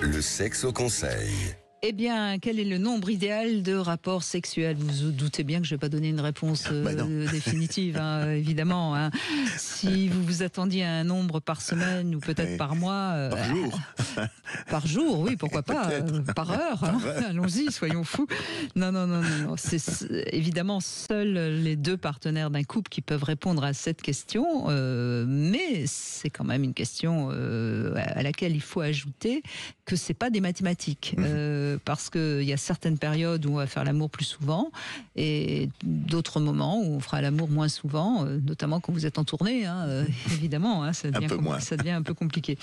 Le sexe au conseil. Eh bien, quel est le nombre idéal de rapports sexuels? Vous vous doutez bien que je ne vais pas donner une réponse définitive, hein, évidemment. Hein. Si vous vous attendiez à un nombre par semaine ou peut-être par mois... par jour. Par jour, oui, pourquoi pas. Par heure, hein. Allons-y, soyons fous. Non. C'est évidemment seuls les deux partenaires d'un couple qui peuvent répondre à cette question, mais c'est quand même une question à laquelle il faut ajouter que c'est pas des mathématiques. Parce qu'il y a certaines périodes où on va faire l'amour plus souvent et d'autres moments où on fera l'amour moins souvent, notamment quand vous êtes en tournée, hein, évidemment, hein, ça devient un peu compliqué.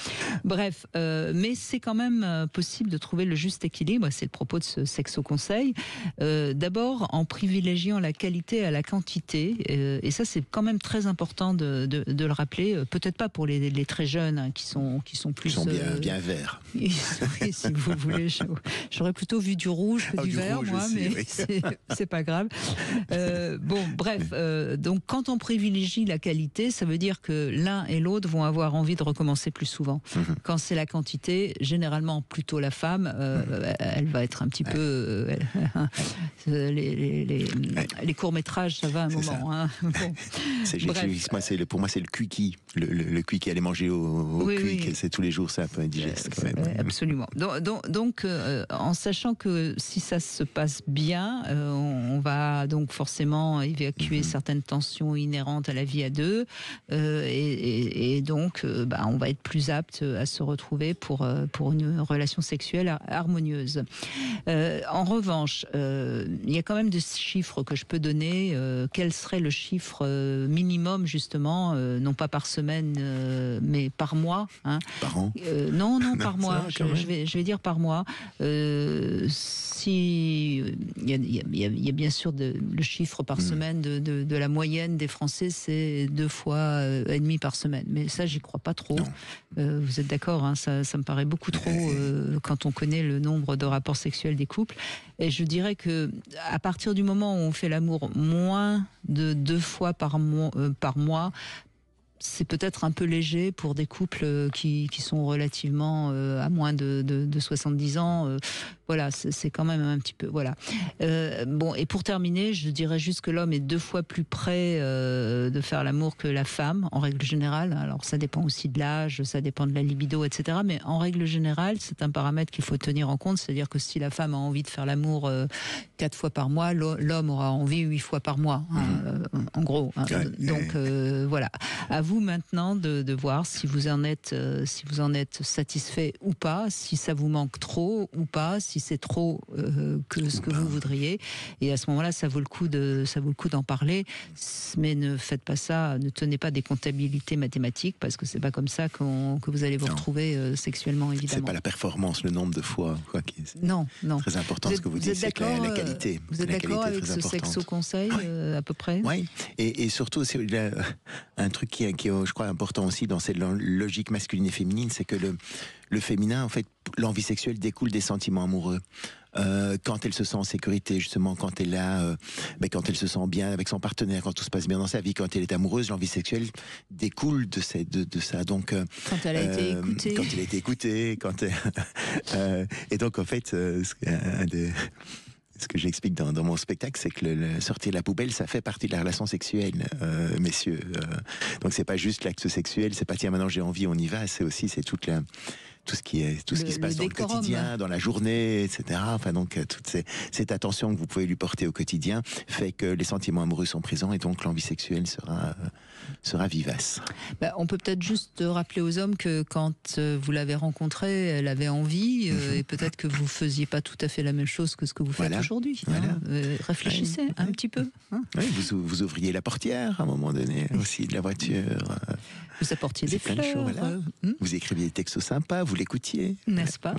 Bref, mais c'est quand même possible de trouver le juste équilibre, c'est le propos de ce sexo conseil. D'abord en privilégiant la qualité à la quantité, et ça c'est quand même très important de le rappeler, peut-être pas pour les très jeunes hein, qui sont plus... Ils sont bien verts. Oui, si vous voulez, j'aurais plutôt vu du rouge que du vert, rouge moi, aussi, mais oui. c'est pas grave. Bref, donc quand on privilégie la qualité, ça veut dire que l'un et l'autre vont avoir envie de recommencer plus souvent. Quand c'est la quantité, généralement plutôt la femme, elle va être un petit peu... les courts-métrages, ça va un moment. Hein. Bon. Pour moi, c'est le cuiki. Le cuiki, aller manger au cuik, oui. C'est tous les jours, c'est un peu indigeste quand même. Absolument. Donc en sachant que si ça se passe bien, on va donc forcément évacuer certaines tensions inhérentes à la vie à deux, et donc on va être plus apte à se retrouver pour une relation sexuelle harmonieuse. En revanche, il y a quand même des chiffres que je peux donner. Quel serait le chiffre minimum justement, non pas par semaine, mais par mois, hein. Par an? Non, par mois. Je vais dire par mois. Si il y a bien sûr le chiffre par semaine de la moyenne des Français, c'est 2 fois et demi par semaine. Mais ça, j'y crois pas trop. Vous êtes d'accord, hein, ça me paraît beaucoup trop quand on connaît le nombre de rapports sexuels des couples. Et je dirais que à partir du moment où on fait l'amour moins de 2 fois par mois, c'est peut-être un peu léger pour des couples qui sont relativement à moins de 70 ans. Voilà, c'est quand même un petit peu... Voilà. Et pour terminer, je dirais juste que l'homme est 2 fois plus près de faire l'amour que la femme, en règle générale. Alors, ça dépend aussi de l'âge, ça dépend de la libido, etc. Mais en règle générale, c'est un paramètre qu'il faut tenir en compte. C'est-à-dire que si la femme a envie de faire l'amour 4 fois par mois, l'homme aura envie 8 fois par mois, en gros. Hein. Donc, voilà. À vous maintenant de voir si vous en êtes satisfait ou pas, si ça vous manque trop ou pas, si c'est trop que ce que vous voudriez. Et à ce moment-là, ça vaut le coup d'en parler. Mais ne faites pas ça, ne tenez pas des comptabilités mathématiques, parce que c'est pas comme ça que vous allez vous retrouver sexuellement, évidemment. C'est pas la performance, le nombre de fois, quoi. Non. Très important ce que vous dites, c'est que la qualité. Vous êtes d'accord avec ce sexo conseil, à peu près? Oui. Et surtout, c'est un truc qui est, je crois, important aussi dans cette logique masculine et féminine, c'est que le féminin, en fait, l'envie sexuelle découle des sentiments amoureux. Quand elle se sent en sécurité, justement, quand elle se sent bien avec son partenaire, quand tout se passe bien dans sa vie, quand elle est amoureuse, l'envie sexuelle découle de ça. Donc, quand elle a été écoutée. Quand elle a été écoutée, et donc, en fait, ce que j'explique dans mon spectacle, c'est que sortir la poubelle, ça fait partie de la relation sexuelle, messieurs. Donc c'est pas juste l'acte sexuel, c'est pas tiens maintenant j'ai envie, on y va. C'est tout ce qui se passe dans le quotidien, dans la journée, etc. Enfin donc toute cette attention que vous pouvez lui porter au quotidien fait que les sentiments amoureux sont présents et donc l'envie sexuelle sera vivace. On peut peut-être juste rappeler aux hommes que quand vous l'avez rencontrée, elle avait envie et peut-être que vous faisiez pas tout à fait la même chose que ce que vous faites aujourd'hui. Voilà. Réfléchissez un petit peu. Hein. Oui, vous ouvriez la portière à un moment donné aussi de la voiture. Vous apportiez des fleurs. Vous écriviez des textos sympas, vous l'écoutiez. N'est-ce pas?